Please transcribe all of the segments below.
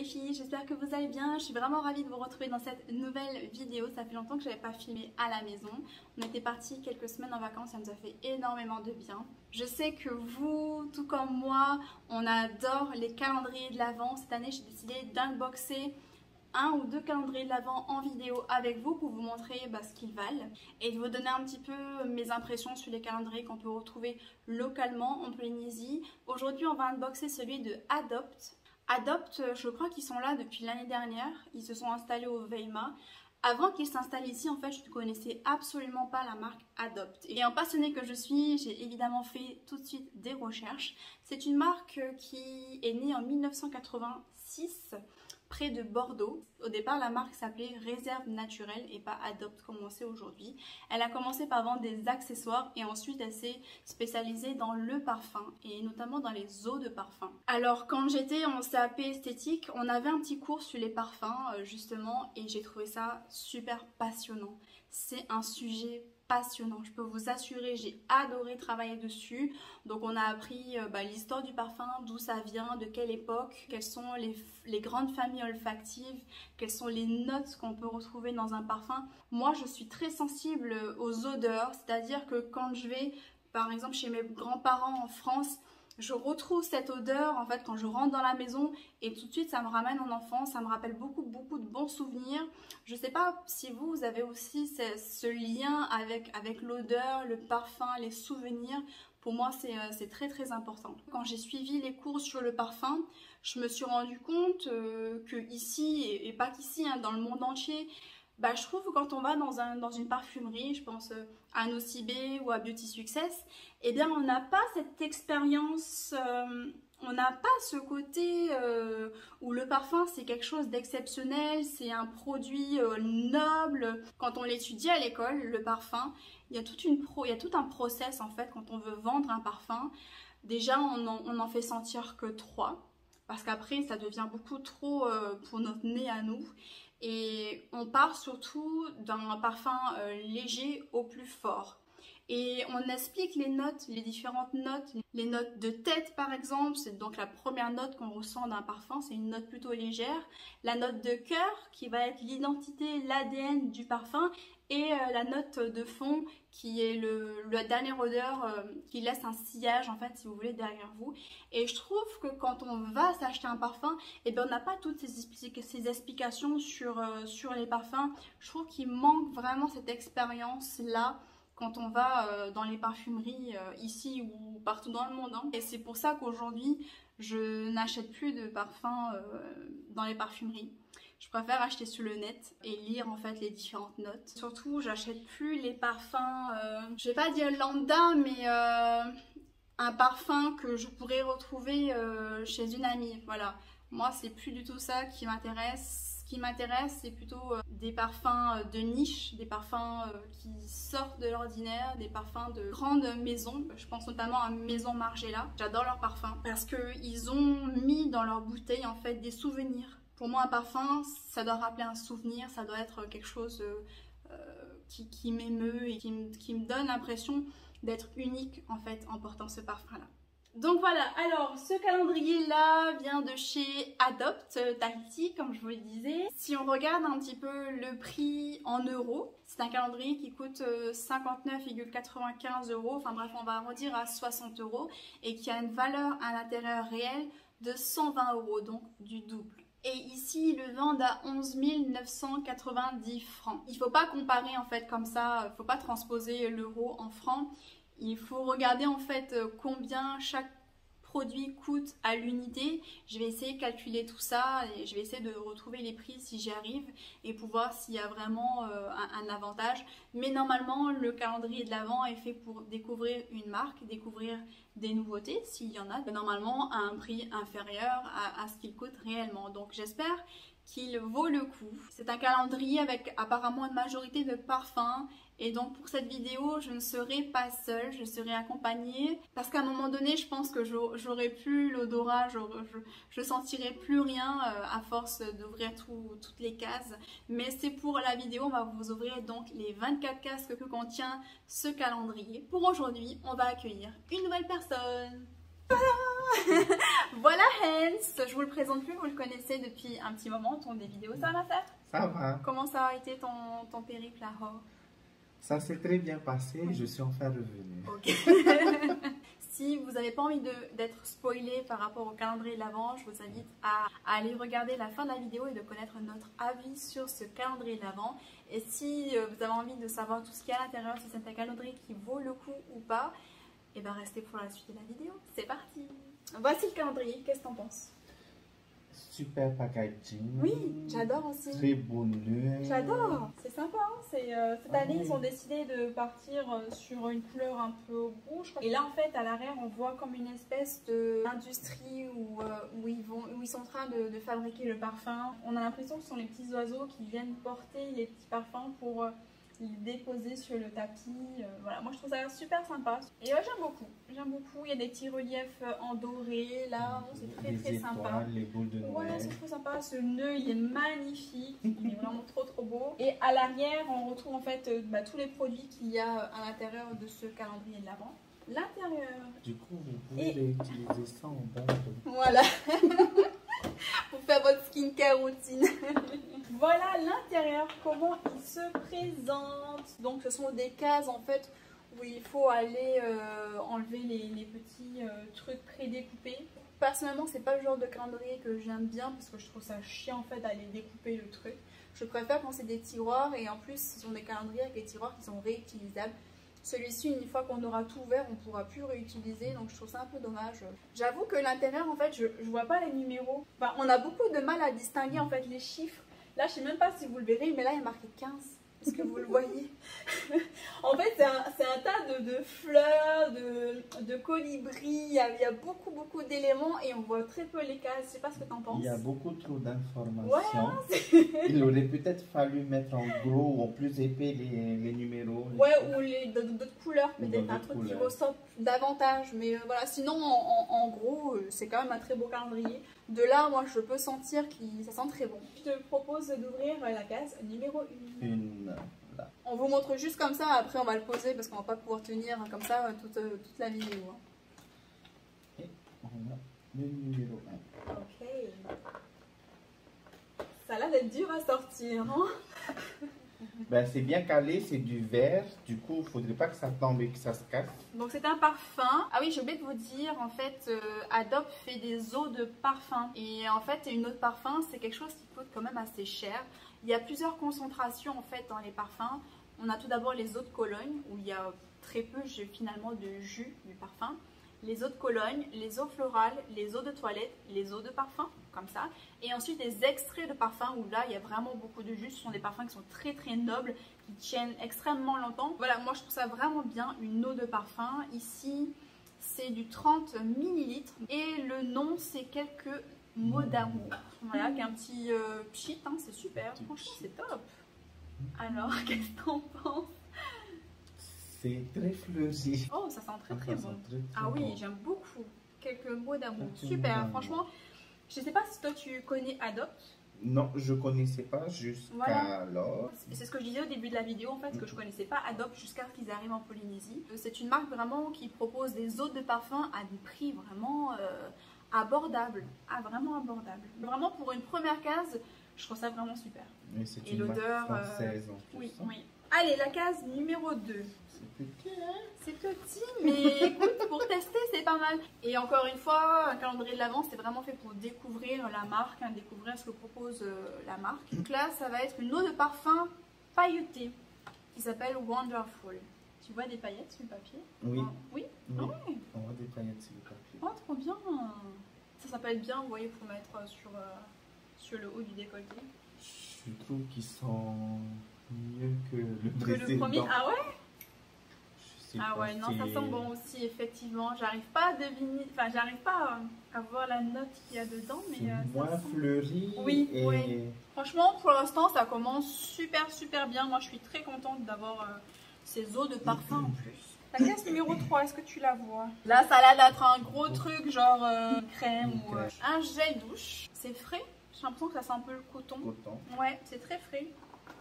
les filles, j'espère que vous allez bien. Je suis vraiment ravie de vous retrouver dans cette nouvelle vidéo. Ça fait longtemps que je n'avais pas filmé à la maison. On était partis quelques semaines en vacances, ça nous a fait énormément de bien. Je sais que vous, tout comme moi, on adore les calendriers de l'Avent. Cette année, j'ai décidé d'unboxer un ou deux calendriers de l'Avent en vidéo avec vous pour vous montrer ce qu'ils valent et de vous donner un petit peu mes impressions sur les calendriers qu'on peut retrouver localement en Polynésie. Aujourd'hui, on va unboxer celui de Adopt. Adopt, je crois qu'ils sont là depuis l'année dernière. Ils se sont installés au Weima. Avant qu'ils s'installent ici, en fait, je ne connaissais absolument pas la marque Adopt. Et en passionnée que je suis, j'ai évidemment fait tout de suite des recherches. C'est une marque qui est née en 1986. Près de Bordeaux. Au départ, la marque s'appelait Réserve Naturelle et pas Adopt comme on sait aujourd'hui. Elle a commencé par vendre des accessoires et ensuite elle s'est spécialisée dans le parfum et notamment dans les eaux de parfum. Alors quand j'étais en CAP esthétique, on avait un petit cours sur les parfums justement et j'ai trouvé ça super passionnant. C'est un sujet passionnant, je peux vous assurer, j'ai adoré travailler dessus. Donc on a appris l'histoire du parfum, d'où ça vient, de quelle époque, quelles sont les grandes familles olfactives, quelles sont les notes qu'on peut retrouver dans un parfum. Moi je suis très sensible aux odeurs, c'est-à-dire que quand je vais par exemple chez mes grands-parents en France, je retrouve cette odeur en fait quand je rentre dans la maison et tout de suite ça me ramène en enfance, ça me rappelle beaucoup de bons souvenirs. Je sais pas si vous avez aussi ce lien avec l'odeur, le parfum, les souvenirs. Pour moi c'est très important. Quand j'ai suivi les cours sur le parfum, je me suis rendu compte que ici et pas qu'ici, dans le monde entier, je trouve que quand on va dans une parfumerie, je pense à Nocibé ou à Beauty Success, eh bien on n'a pas cette expérience, on n'a pas ce côté où le parfum c'est quelque chose d'exceptionnel, c'est un produit noble. Quand on l'étudie à l'école, le parfum, il y a tout un process en fait quand on veut vendre un parfum. Déjà on en fait sentir que 3, parce qu'après ça devient beaucoup trop pour notre nez à nous. Et on part surtout d'un parfum léger au plus fort. Et on explique les notes, les différentes notes. Les notes de tête par exemple, c'est donc la première note qu'on ressent d'un parfum, c'est une note plutôt légère. La note de cœur qui va être l'identité, l'ADN du parfum. Et la note de fond qui est la dernière odeur qui laisse un sillage en fait si vous voulez derrière vous. Et je trouve que quand on va s'acheter un parfum, eh bien, on n'a pas toutes ces explications sur les parfums. Je trouve qu'il manque vraiment cette expérience là quand on va dans les parfumeries ici ou partout dans le monde. Et c'est pour ça qu'aujourd'hui je n'achète plus de parfums dans les parfumeries. Je préfère acheter sur le net et lire en fait les différentes notes. Surtout, j'achète plus les parfums, je vais pas dire lambda, mais un parfum que je pourrais retrouver chez une amie. Voilà, moi c'est plus du tout ça qui m'intéresse. Ce qui m'intéresse, c'est plutôt des parfums de niche, des parfums qui sortent de l'ordinaire, des parfums de grandes maisons. Je pense notamment à Maison Margiela. J'adore leurs parfums parce qu'ils ont mis dans leur bouteille en fait des souvenirs. Pour moi, un parfum, ça doit rappeler un souvenir, ça doit être quelque chose qui m'émeut et qui me donne l'impression d'être unique en fait en portant ce parfum-là. Donc voilà, alors ce calendrier-là vient de chez Adopt Tahiti, comme je vous le disais. Si on regarde un petit peu le prix en euros, c'est un calendrier qui coûte 59,95 €, enfin bref, on va arrondir à 60 € et qui a une valeur à l'intérieur réelle de 120 €, donc du double. Et ici, ils le vendent à 11 990 francs. Il ne faut pas comparer en fait comme ça, il ne faut pas transposer l'euro en francs. Il faut regarder en fait combien chaque produit coûte à l'unité. Je vais essayer de calculer tout ça et je vais essayer de retrouver les prix si j'y arrive et pour voir s'il y a vraiment un avantage. Mais normalement, le calendrier de l'Avent est fait pour découvrir une marque, découvrir des nouveautés s'il y en a, normalement à un prix inférieur à ce qu'il coûte réellement. Donc j'espère qu'il vaut le coup. C'est un calendrier avec apparemment une majorité de parfums et donc pour cette vidéo je ne serai pas seule, je serai accompagnée parce qu'à un moment donné je pense que j'aurai plus l'odorat, je sentirai plus rien à force d'ouvrir toutes les cases, mais c'est pour la vidéo, on va vous ouvrir donc les 24 cases que contient ce calendrier. Pour aujourd'hui on va accueillir une nouvelle personne. Tada! Voilà Hans, je vous le présente plus, vous le connaissez depuis un petit moment, tourne des vidéos, ça va faire? Ça va. Comment ça a été ton périple à Lahore? Ça s'est très bien passé, je suis enfin revenue. Ok. Si vous n'avez pas envie d'être spoilé par rapport au calendrier de l'Avent, je vous invite à aller regarder la fin de la vidéo et de connaître notre avis sur ce calendrier de l'Avent. Et si vous avez envie de savoir tout ce qu'il y a à l'intérieur, si c'est un calendrier qui vaut le coup ou pas, et bien restez pour la suite de la vidéo. C'est parti. Voici le calendrier, qu'est-ce que t'en penses? Super packaging. Oui, j'adore aussi. Très bonheur. J'adore, c'est sympa. Hein, cette année, ils ont décidé de partir sur une couleur un peu rouge. Et là, en fait, à l'arrière, on voit comme une espèce d'industrie où ils sont en train de fabriquer le parfum. On a l'impression que ce sont les petits oiseaux qui viennent porter les petits parfums pour les déposer sur le tapis. Voilà, moi je trouve ça super sympa. Et j'aime beaucoup. J'aime beaucoup. Il y a des petits reliefs en doré. Là, c'est très sympa. Les boules de Noël. Voilà, c'est trop sympa. Ce nœud, il est magnifique. Il est vraiment trop beau. Et à l'arrière, on retrouve en fait tous les produits qu'il y a à l'intérieur de ce calendrier de l'Avent. L'intérieur. Du coup, vous pouvez réutiliser ça en bande. Voilà. Pour faire votre skincare routine. Voilà l'intérieur, comment il se présente. Donc ce sont des cases en fait où il faut aller enlever les petits trucs prédécoupés. Personnellement, c'est pas le genre de calendrier que j'aime bien parce que je trouve ça chiant en fait d'aller découper le truc. Je préfère quand c'est des tiroirs et en plus ce sont des calendriers avec des tiroirs qui sont réutilisables. Celui-ci, une fois qu'on aura tout ouvert, on ne pourra plus réutiliser, donc je trouve ça un peu dommage. J'avoue que l'intérieur, en fait, je vois pas les numéros. Enfin, on a beaucoup de mal à distinguer en fait les chiffres. Là, je sais même pas si vous le verrez, mais là, il y a marqué 15. Est-ce que vous le voyez? En fait, c'est un tas de fleurs, de colibris. Il y a beaucoup d'éléments et on voit très peu les cases. Je sais pas ce que tu en penses. Il y a beaucoup trop d'informations. Ouais, il aurait peut-être fallu mettre en gros ou en plus épais les numéros. Ouais, ou d'autres couleurs, peut-être un truc qui ressort davantage. Mais voilà, sinon, en gros, c'est quand même un très beau calendrier. De là, moi, je peux sentir que ça sent très bon. Je te propose d'ouvrir la case numéro 1. Là. On vous montre juste comme ça, après on va le poser parce qu'on va pas pouvoir tenir comme ça toute la vidéo. Et on a le numéro 1. Ok. Ça a l'air d'être dur à sortir, non? Ben, c'est bien calé, c'est du verre, du coup il faudrait pas que ça tombe et que ça se casse. Donc c'est un parfum. Ah oui, j'ai oublié de vous dire, en fait, Adobe fait des eaux de parfum. Et en fait, une eau de parfum, c'est quelque chose qui coûte quand même assez cher. Il y a plusieurs concentrations en fait dans les parfums. On a tout d'abord les eaux de Cologne, où il y a très peu finalement de jus du parfum. Les eaux de Cologne, les eaux florales, les eaux de toilette, les eaux de parfum, comme ça. Et ensuite les extraits de parfum, où là il y a vraiment beaucoup de jus. Ce sont des parfums qui sont très nobles, qui tiennent extrêmement longtemps. Voilà, moi je trouve ça vraiment bien, une eau de parfum. Ici, c'est du 30 ml. Et le nom, c'est quelques mots d'amour. Voilà, qui est un petit pchit, hein, c'est super. Franchement, c'est top. Alors, qu'est-ce que t'en penses? C'est très fleuri. Oh, ça sent très bon. Ah oui, bon. j'aime beaucoup. Quelques mots d'amour. Super, franchement. Je sais pas si toi tu connais Adobe. Non, je connaissais pas jusqu'à alors. C'est ce que je disais au début de la vidéo en fait, que je connaissais pas Adobe jusqu'à ce qu'ils arrivent en Polynésie. C'est une marque vraiment qui propose des eaux de parfum à des prix vraiment abordables. Ah, vraiment abordables. Vraiment pour une première case, je trouve ça vraiment super. Et l'odeur française en plus. Oui, oui. Allez, la case numéro 2. C'est petit, hein? C'est petit, mais écoute, pour tester, c'est pas mal. Et encore une fois, un calendrier de l'Avent, c'est vraiment fait pour découvrir la marque, hein, découvrir ce que propose la marque. Donc là, ça va être une eau de parfum pailletée qui s'appelle Wonderful. Tu vois des paillettes sur le papier? Oui. Oui? Oui. Ah ouais. On voit des paillettes sur le papier. Oh, trop bien. Ça peut être bien, vous voyez, pour mettre sur le haut du décolleté. Je trouve qu'ils sont mieux que le précédent. Que le premier? Ah ouais? Ah ouais, non, ça sent bon aussi, effectivement. J'arrive pas à deviner, enfin, j'arrive pas à voir la note qu'il y a dedans, mais moins ça sent... fleuri. Oui, et... oui. Franchement, pour l'instant, ça commence super bien. Moi, je suis très contente d'avoir ces eaux de parfum en plus. La case numéro 3, est-ce que tu la vois? Là, ça a l'air d'être un gros truc, genre crème ou un gel douche. C'est frais. J'ai l'impression que ça sent un peu le coton. Ouais, c'est très frais.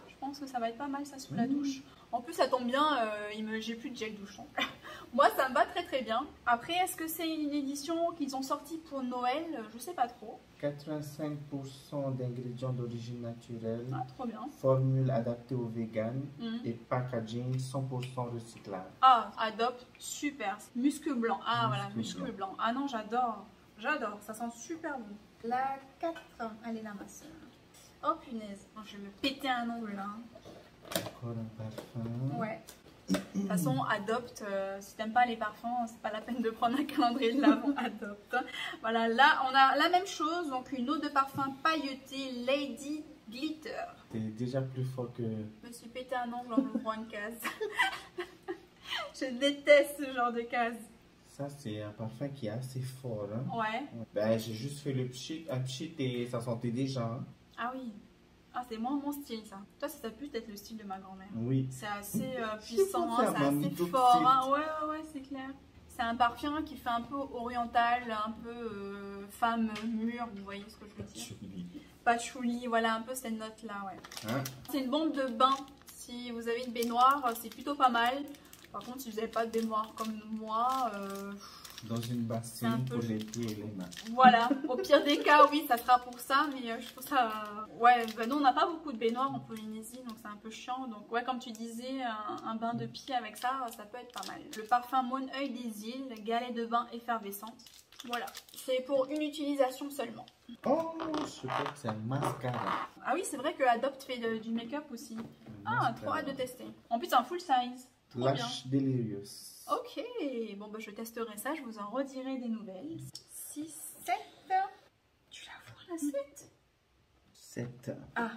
Je pense que ça va être pas mal ça sous la douche. En plus, ça tombe bien, j'ai plus de gel douche. Moi, ça me va très très bien. Après, est-ce que c'est une édition qu'ils ont sortie pour Noël? Je sais pas trop. 85% d'ingrédients d'origine naturelle. Ah, trop bien. Formule adaptée aux véganes et packaging 100% recyclable. Ah, Adopt, super. Muscle blanc. Ah, voilà, Muscle muscle blanc. Ah non, j'adore. J'adore, ça sent super bon. La 4, allez là, ma soeur. Oh punaise, oh, je vais me péter un ongle là. Encore un parfum. Ouais. De toute façon, Adopt, si t'aimes pas les parfums, c'est pas la peine de prendre un calendrier de l'avant Adopt. Voilà, là on a la même chose, donc une eau de parfum pailletée Lady Glitter. T'es déjà plus fort que... Je me suis pété un ongle en ouvrant une case. Je déteste ce genre de case. Ça, c'est un parfum qui est assez fort. Hein? Ouais. Ben, j'ai juste fait le pchit, un pchit et ça sentait déjà. Hein? Ah oui. Ah, c'est moins mon style ça. Toi, ça peut être le style de ma grand-mère. Oui. C'est assez puissant, hein, c'est assez tout fort. Hein. Ouais, c'est clair. C'est un parfum qui fait un peu oriental, un peu femme mûre, vous voyez ce que je veux dire. Patchouli, voilà un peu cette note-là, ouais. Hein? C'est une bombe de bain. Si vous avez une baignoire, c'est plutôt pas mal. Par contre, si vous n'avez pas de baignoire comme moi... Dans une bassine pour les pieds et les mains. Voilà, au pire des cas, oui, ça sera pour ça, mais je trouve ça... Ouais, bah, nous, on n'a pas beaucoup de baignoires en Polynésie, donc c'est un peu chiant. Donc, ouais, comme tu disais, un bain de pied avec ça, ça peut être pas mal. Le parfum Mon Oeil des îles, galet de bain effervescente. Voilà, c'est pour une utilisation seulement. Oh, je crois que c'est un mascara. Ah oui, c'est vrai que Adopt fait du make-up aussi. Ah, trop hâte de tester. En plus, c'est un full size. Lush Delirious. Ok, bon bah je testerai ça, je vous en redirai des nouvelles. 6, 7. Tu la vois la 7? 7. Ah,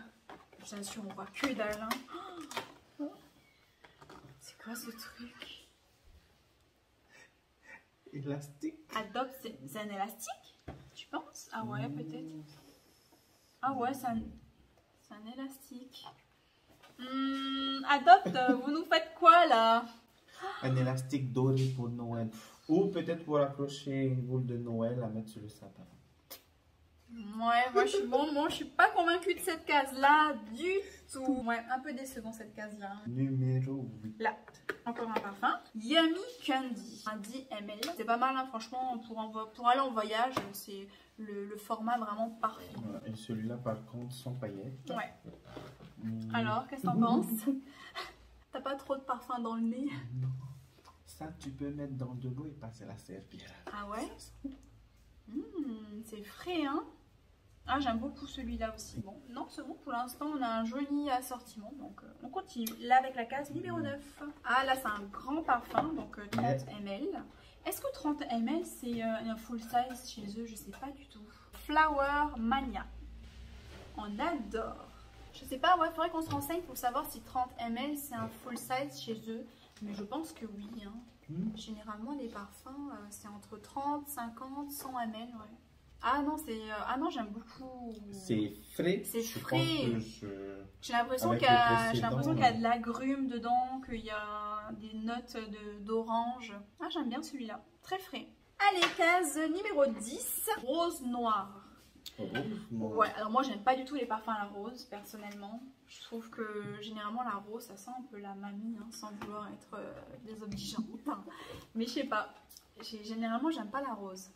bien sûr, on voit que dalle. Hein. Oh. C'est quoi ce truc? Élastique. Adopt, c'est un élastique? Tu penses? Ah ouais, peut-être. Ah ouais, c'est un élastique. Adopt, vous nous faites quoi là? Un élastique doré pour Noël. Ou peut-être pour accrocher une boule de Noël à mettre sur le sapin. Ouais, moi je suis pas convaincue de cette case-là du tout. Ouais, un peu décevant cette case-là. Numéro 8. Là, encore un parfum. Yummy Candy, un 10 ml. C'est pas mal, hein, franchement, pour aller en voyage, c'est le format vraiment parfait. Et celui-là, par contre, sans paillettes. Ouais. Alors, qu'est-ce que t'en penses? T'as pas trop de parfum dans le nez? Non. Ça, tu peux mettre dans de l'eau et passer la serpillère. Ah ouais? C'est frais, hein? Ah, j'aime beaucoup celui-là aussi. Bon, non, c'est bon. Pour l'instant, on a un joli assortiment. Donc, on continue. Là, avec la case numéro 9. Ah, là, c'est un grand parfum. Donc, 30 ml. Est-ce que 30 ml, c'est un full size chez eux? Je sais pas du tout. Flower Mania. On adore. Je sais pas, ouais, faudrait qu'on se renseigne pour savoir si 30 ml, c'est un full size chez eux. Mais je pense que oui. Hein. Généralement, les parfums, c'est entre 30, 50, 100 ml, ouais. Ah non, j'aime beaucoup. C'est frais. C'est frais. J'ai l'impression qu'il y qu'il a de l'agrumes dedans, qu'il y a des notes d'orange. Ah, j'aime bien celui-là. Très frais. Allez, case numéro 10. Rose noire. Ouais, alors moi j'aime pas du tout les parfums à la rose, personnellement. Je trouve que généralement la rose, ça sent un peu la mamie, hein, sans vouloir être désobligeante. Hein. Mais je sais pas, généralement j'aime pas la rose.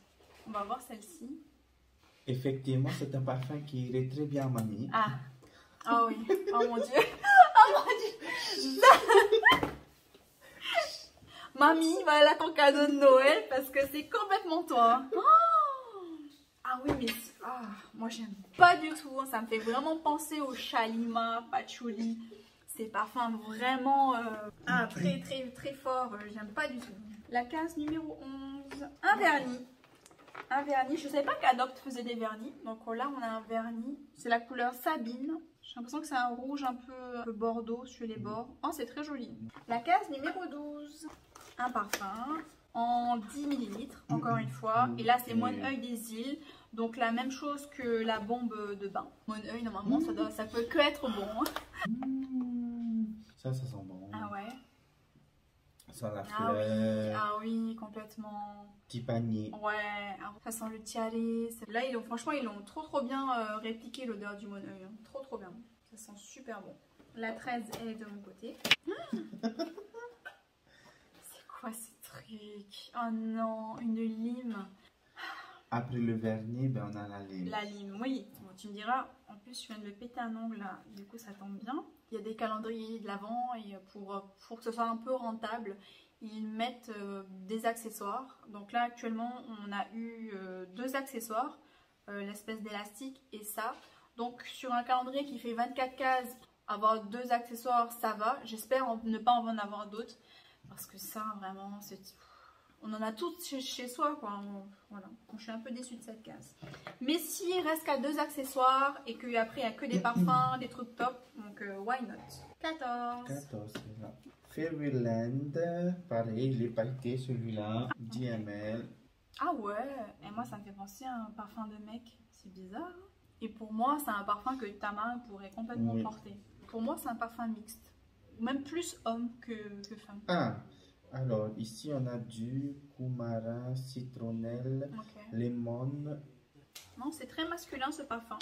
On va voir celle-ci. Effectivement, c'est un parfum qui irait très bien à mamie. Ah, oh oui, oh mon dieu. Oh mon dieu. Mamie, voilà ton cadeau de Noël parce que c'est complètement toi. Oh, ah oui, mais moi j'aime pas du tout. Hein. Ça me fait vraiment penser au Shalima, Patchouli. Ces parfums vraiment très très très forts. J'aime pas du tout. La case numéro 11. Un vernis. Un vernis. Je savais pas qu'Adopt faisait des vernis. Donc là, on a un vernis. C'est la couleur Sabine. J'ai l'impression que c'est un rouge un peu bordeaux sur les bords. Oh, c'est très joli. La case numéro 12. Un parfum en 10 ml, encore une fois. Et là, c'est Mon Oeil des îles. Donc la même chose que la bombe de bain. Mon Oeil, normalement, ça peut que être bon. Ça sent bon. Ah ouais. Ça sent la fleur. Ah oui, complètement. Petit panier. Ouais, ça sent le tiare. Là, franchement, ils l'ont trop bien répliqué l'odeur du Mon Oeil. Hein. Trop bien. Ça sent super bon. La 13, elle est de mon côté. C'est quoi ce truc? magnifique. Oh non, une lime. Après le vernis, ben, on a la lime. La lime, oui. Bon, tu me diras, en plus, je viens de me péter un ongle là, du coup, ça tombe bien. Il y a des calendriers de l'Avent et pour que ce soit un peu rentable, ils mettent des accessoires. Donc là, actuellement, on a eu 2 accessoires, l'espèce d'élastique et ça. Donc, sur un calendrier qui fait 24 cases, avoir 2 accessoires, ça va. J'espère ne pas en avoir d'autres. Parce que ça, vraiment, on en a toutes chez soi, quoi. Voilà. Je suis un peu déçue de cette case. Mais s'il reste qu'à 2 accessoires et qu'après, il n'y a que des parfums, des trucs top, donc why not? 14. 14, c'est là. Fairyland, pareil, il est pailleté celui-là. 10 ml. Ah ouais, et moi, ça me fait penser à un parfum de mec. C'est bizarre, hein. Et pour moi, c'est un parfum que ta main pourrait complètement porter. Pour moi, c'est un parfum mixte. Même plus homme que femme. Ah, alors ici on a du Kumara, citronnelle, lemon. Non, c'est très masculin ce parfum.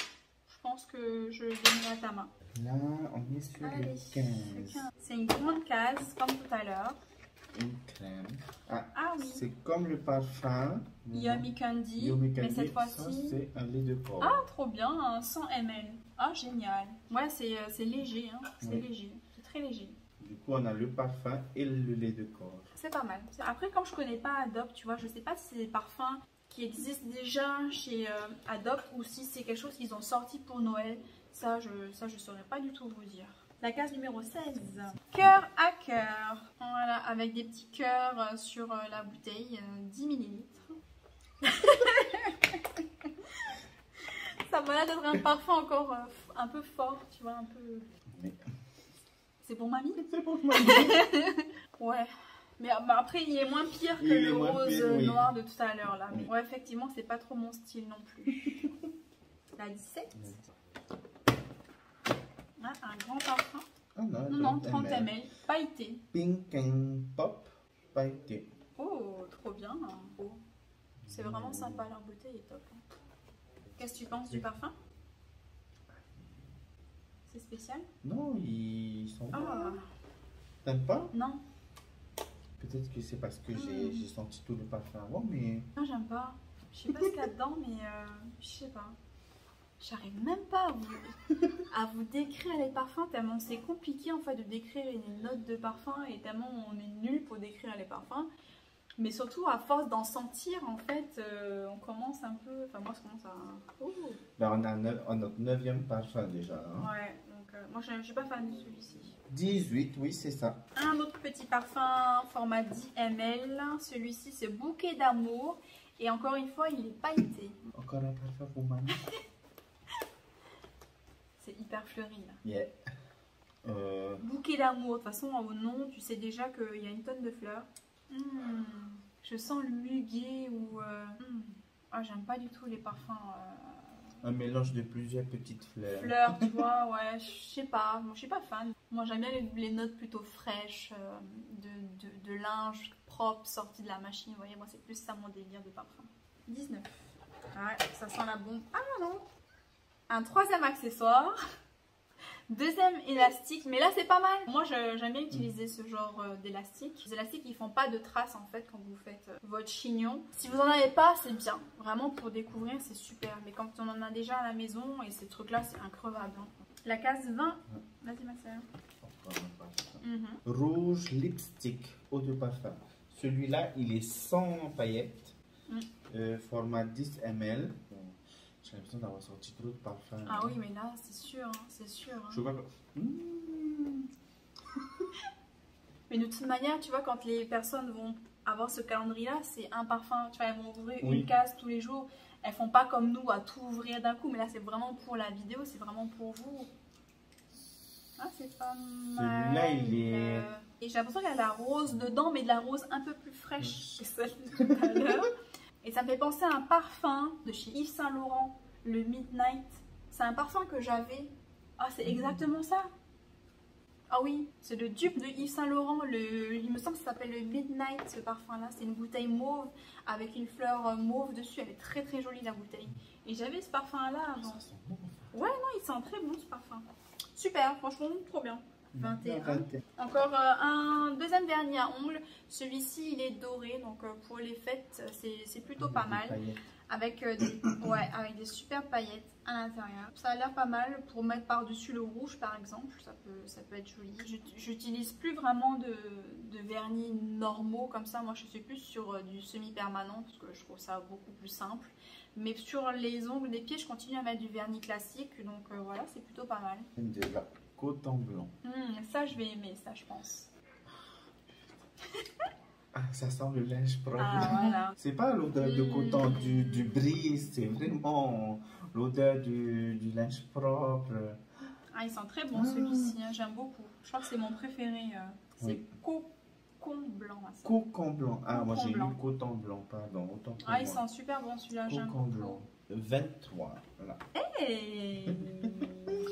Je pense que je le donnerai à ta main. Là, on est sur le 15. C'est une grande case, comme tout à l'heure. Une crème. Ah oui. C'est comme le parfum. Yummy Candy. Mais cette fois-ci, c'est un lait de corps. Ah, trop bien, 100 ml. Ah, génial. Ouais, c'est léger, hein. C'est léger. C'est très léger. Du coup, on a le parfum et le lait de corps. C'est pas mal. Après, comme je connais pas Adopt, tu vois, je sais pas si c'est des parfums qui existent déjà chez Adopt ou si c'est quelque chose qu'ils ont sorti pour Noël. Ça, je saurais pas du tout vous dire. La case numéro 16. Cœur à cœur. Voilà, avec des petits cœurs sur la bouteille, 10 ml. Ça m'a l'air d'être un parfum encore un peu fort, tu vois, un peu... Oui. C'est pour mamie? C'est pour mamie. Ouais. Mais après, il est moins pire que le rose noir de tout à l'heure, là. Mais ouais, effectivement, c'est pas trop mon style non plus. La 17. Ah, un grand parfum. Ah non, non, 30 ml. Pailleté. Pink and Pop pailleté. Oh, trop bien. Oh. C'est vraiment sympa, leur bouteille est top. Qu'est-ce que tu penses du parfum? C'est spécial? Non, ils sont Ah. bons. T'aimes pas? Non. Peut-être que c'est parce que j'ai senti tout le parfum avant, mais... Non, j'aime pas. Je sais pas ce qu'il y a dedans, mais je sais pas. J'arrive même pas à vous décrire les parfums, tellement c'est compliqué en fait de décrire une note de parfum et tellement on est nul pour décrire les parfums. Mais surtout à force d'en sentir en fait, on commence un peu... Enfin moi je commence à... Oh. Ben, on a notre 9e parfum déjà. Hein. Ouais, donc moi je suis pas fan de celui-ci. 18, oui c'est ça. Un autre petit parfum format 10 ml, celui-ci c'est Bouquet d'amour et encore une fois il est pailleté. Encore un parfum pour mamie. C'est hyper fleuri là. Yeah. Bouquet d'amour, de toute façon au nom tu sais déjà qu'il y a une tonne de fleurs. Je sens le muguet ou... Ah, j'aime pas du tout les parfums... Un mélange de plusieurs petites fleurs. Fleurs, tu vois, ouais, je sais pas, moi je suis pas fan. Moi j'aime bien les notes plutôt fraîches, de linge propre, sorti de la machine, vous voyez, moi c'est plus ça mon délire de parfum. 19. Ouais, ça sent la bombe. Ah non. Un 3e accessoire. 2e élastique, mais là c'est pas mal. Moi j'aime bien utiliser ce genre d'élastique. Les élastiques ils font pas de traces en fait quand vous faites votre chignon. Si vous en avez pas, c'est bien. Vraiment pour découvrir c'est super. Mais quand on en a déjà à la maison et ces trucs là c'est increvable. Hein. La case 20. Vas-y ma soeur. Rouge lipstick, eau de parfum. Celui-là il est sans paillettes. Format 10 ml. J'ai l'impression d'avoir sorti trop de parfum. Ah oui, mais là, c'est sûr, hein, c'est sûr. Hein. Je vois pas. Mais de toute manière, tu vois, quand les personnes vont avoir ce calendrier-là, c'est un parfum. Tu vois, elles vont ouvrir une case tous les jours. Elles font pas comme nous à tout ouvrir d'un coup. Mais là, c'est vraiment pour la vidéo, c'est vraiment pour vous. Ah, c'est pas mal. Celui-là, il est... Et j'ai l'impression qu'il y a la rose dedans, mais de la rose un peu plus fraîche que celle de tout à l'heure. Et ça me fait penser à un parfum de chez Yves Saint Laurent, le Midnight. C'est un parfum que j'avais. Ah, c'est exactement ça. Ah oui, c'est le dupe de Yves Saint Laurent. Il me semble que ça s'appelle le Midnight, ce parfum-là. C'est une bouteille mauve avec une fleur mauve dessus. Elle est très très jolie, la bouteille. Et j'avais ce parfum-là avant. Ouais, non, il sent très bon ce parfum. Super, franchement, trop bien. 21. 21. Encore un deuxième vernis à ongles. Celui-ci, il est doré, donc pour les fêtes, c'est plutôt pas mal. Avec, avec des super paillettes à l'intérieur. Ça a l'air pas mal pour mettre par-dessus le rouge, par exemple. Ça peut être joli. J'utilise plus vraiment de vernis normaux comme ça. Moi, je suis plus sur du semi-permanent parce que je trouve ça beaucoup plus simple. Mais sur les ongles des pieds, je continue à mettre du vernis classique. Donc voilà, c'est plutôt pas mal. De la coton blanc. Ça, je vais aimer, ça, je pense. Ah, ça sent le linge propre. Ah, voilà. C'est pas l'odeur de coton du brise, c'est vraiment l'odeur du linge propre. Ah, il sent très bon celui-ci, hein, j'aime beaucoup. Je crois que c'est mon préféré. C'est cocon blanc. Cocon blanc. Ah, moi j'ai eu blanc. coton blanc, pardon. Autant pour Ah, il moi. sent super bon celui-là, j'aime Cocon beaucoup. blanc. 23. Voilà. Hey,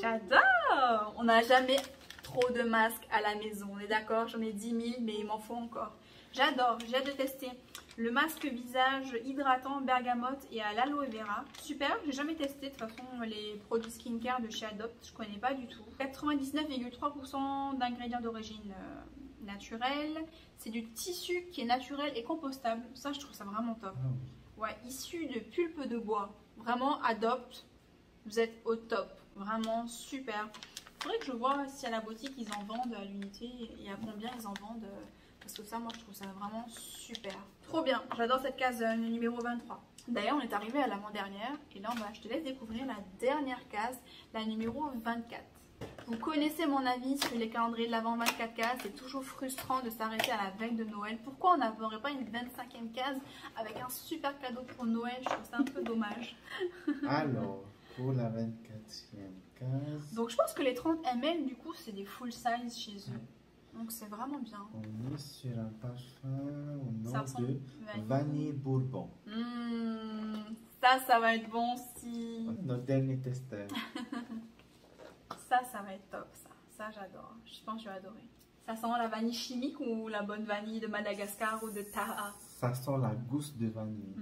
j'adore. On n'a jamais trop de masques à la maison, on est d'accord? J'en ai 10 000, mais il m'en faut encore. J'adore, j'ai hâte de tester. Le masque visage hydratant bergamote et à l'aloe vera. Super, j'ai jamais testé de toute façon les produits skincare de chez Adopt, je connais pas du tout. 99,3% d'ingrédients d'origine naturelle. C'est du tissu qui est naturel et compostable. Ça, je trouve ça vraiment top. Ah, oui. Ouais, issu de pulpe de bois. Vraiment, Adopt, vous êtes au top. Vraiment super. Faudrait que je vois si à la boutique ils en vendent à l'unité et à combien ils en vendent. Parce que ça, moi, je trouve ça vraiment super. Trop bien. J'adore cette case numéro 23. D'ailleurs, on est arrivé à l'avant-dernière. Et là, je te laisse découvrir la dernière case, la numéro 24. Vous connaissez mon avis sur les calendriers de l'avant 24 cases. C'est toujours frustrant de s'arrêter à la veille de Noël. Pourquoi on n'aurait pas une 25e case avec un super cadeau pour Noël? Je trouve ça un peu dommage. Alors, pour la 24e case. Donc, je pense que les 30 ml, du coup, c'est des full size chez eux. Donc c'est vraiment bien. On est sur un parfum au nom de Vanille Bourbon. Ça va être bon si... Notre dernier testeur. Ça va être top, ça. Ça, j'adore. Je pense que je vais adorer. Ça sent la vanille chimique ou la bonne vanille de Madagascar ou de Taha? Ça sent la gousse de vanille.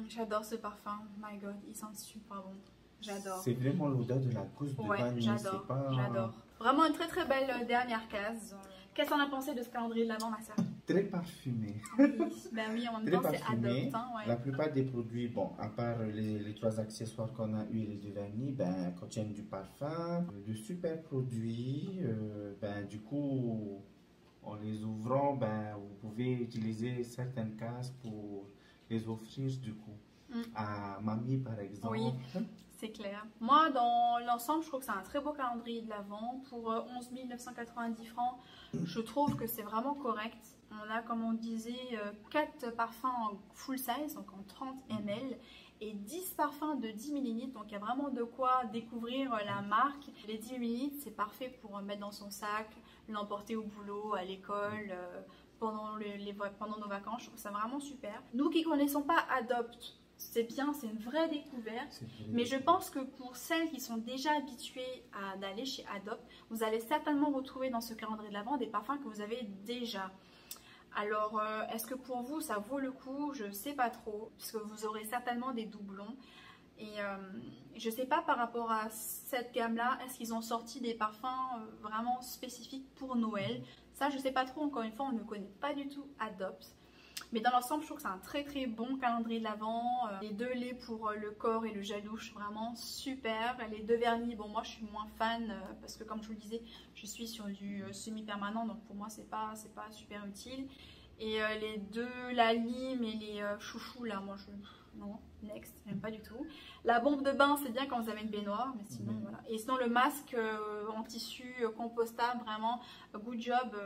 J'adore ce parfum. My God, il sent super bon. J'adore. C'est vraiment l'odeur de la gousse de vanille. J'adore. J'adore. Vraiment une très très belle dernière case. Qu'est-ce qu'on a pensé de ce calendrier de l'avant, ma soeur? Très parfumé. Oui, ben oui, en même temps c'est Adopt. Hein, ouais. La plupart des produits, bon, à part les 3 accessoires qu'on a eu et les 2 vernis, ben, contiennent du parfum, de super produits. Du coup, en les ouvrant, ben, vous pouvez utiliser certaines cases pour les offrir du coup. À mamie par exemple. Oui, c'est clair. Moi, dans l'ensemble, je trouve que c'est un très beau calendrier de l'Avent. Pour 11 990 francs, je trouve que c'est vraiment correct. On a, comme on disait, 4 parfums en full size, donc en 30 ml, et 10 parfums de 10 ml. Donc il y a vraiment de quoi découvrir la marque. Les 10 ml, c'est parfait pour mettre dans son sac, l'emporter au boulot, à l'école, pendant nos vacances. Je trouve ça vraiment super. Nous qui ne connaissons pas Adopt, c'est bien, c'est une vraie découverte. Mais je pense que pour celles qui sont déjà habituées d'aller chez Adopt, vous allez certainement retrouver dans ce calendrier de l'Avent des parfums que vous avez déjà. Alors, est-ce que pour vous, ça vaut le coup? Je ne sais pas trop, puisque vous aurez certainement des doublons. Et je ne sais pas par rapport à cette gamme-là, est-ce qu'ils ont sorti des parfums vraiment spécifiques pour Noël? Ça, je ne sais pas trop, encore une fois, on ne connaît pas du tout Adopt. Mais dans l'ensemble, je trouve que c'est un très très bon calendrier de l'Avent. Les 2 laits pour le corps et le gel douche, vraiment super. Les 2 vernis, bon moi je suis moins fan parce que comme je vous le disais, je suis sur du semi-permanent. Donc pour moi c'est pas super utile. Et les 2, la lime et les chouchous là, moi non, next, j'aime pas du tout. La bombe de bain, c'est bien quand vous avez une baignoire, mais sinon voilà. Et sinon le masque en tissu compostable, vraiment good job.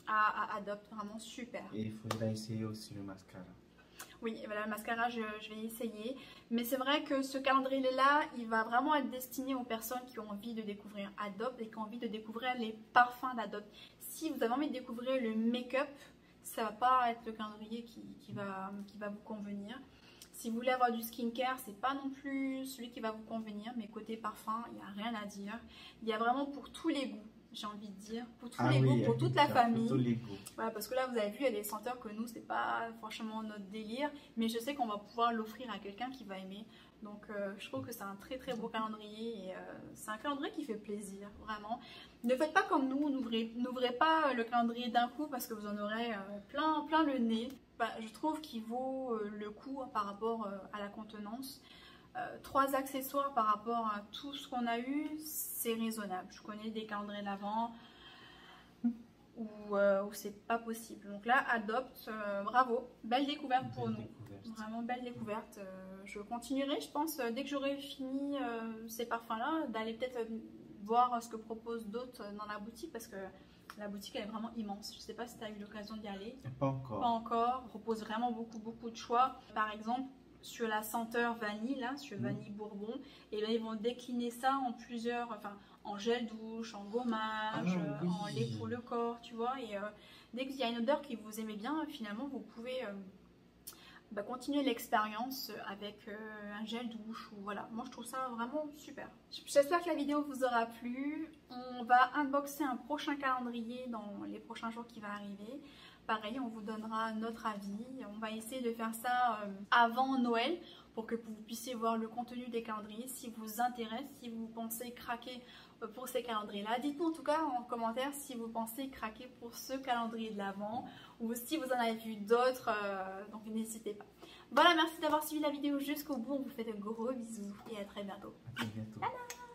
À Adopt, vraiment super. Et il faudra essayer aussi le mascara. Oui, voilà, le mascara, je vais essayer. Mais c'est vrai que ce calendrier-là, il va vraiment être destiné aux personnes qui ont envie de découvrir Adopt et qui ont envie de découvrir les parfums d'Adopt. Si vous avez envie de découvrir le make-up, ça va pas être le calendrier qui va vous convenir. Si vous voulez avoir du skincare, c'est pas non plus celui qui va vous convenir. Mais côté parfum, il n'y a rien à dire. Il y a vraiment pour tous les goûts. J'ai envie de dire, pour tous les goûts, pour toute la famille. Pour tous les goûts. Voilà, parce que là, vous avez vu, il y a des senteurs que nous, c'est pas franchement notre délire, mais je sais qu'on va pouvoir l'offrir à quelqu'un qui va aimer. Donc je trouve que c'est un très très beau calendrier et c'est un calendrier qui fait plaisir, vraiment. Ne faites pas comme nous, n'ouvrez pas le calendrier d'un coup parce que vous en aurez plein le nez. Bah, je trouve qu'il vaut le coup par rapport à la contenance. 3 accessoires par rapport à tout ce qu'on a eu, c'est raisonnable. Je connais des calendriers d'avant où c'est pas possible. Donc là, Adopt, bravo, belle découverte pour nous. Vraiment belle découverte. Je continuerai, je pense, dès que j'aurai fini ces parfums-là, d'aller peut-être voir ce que proposent d'autres dans la boutique parce que la boutique elle est vraiment immense. Je sais pas si tu as eu l'occasion d'y aller. Pas encore. Pas encore. On propose vraiment beaucoup de choix. Par exemple, sur la senteur vanille, là, sur vanille bourbon, et là ils vont décliner ça en plusieurs, enfin en gel douche, en gommage, oui. en lait pour le corps, tu vois. Et dès qu'il y a une odeur que vous aimez bien, finalement vous pouvez continuer l'expérience avec un gel douche ou voilà. Moi je trouve ça vraiment super. J'espère que la vidéo vous aura plu. On va unboxer un prochain calendrier dans les prochains jours qui va arriver. Pareil, on vous donnera notre avis. On va essayer de faire ça avant Noël pour que vous puissiez voir le contenu des calendriers si vous intéresse, si vous pensez craquer pour ces calendriers-là. Dites-nous en tout cas en commentaire si vous pensez craquer pour ce calendrier de l'Avent ou si vous en avez vu d'autres, donc n'hésitez pas. Voilà, merci d'avoir suivi la vidéo jusqu'au bout. On vous fait de gros bisous et à très bientôt. À très bientôt. Tada!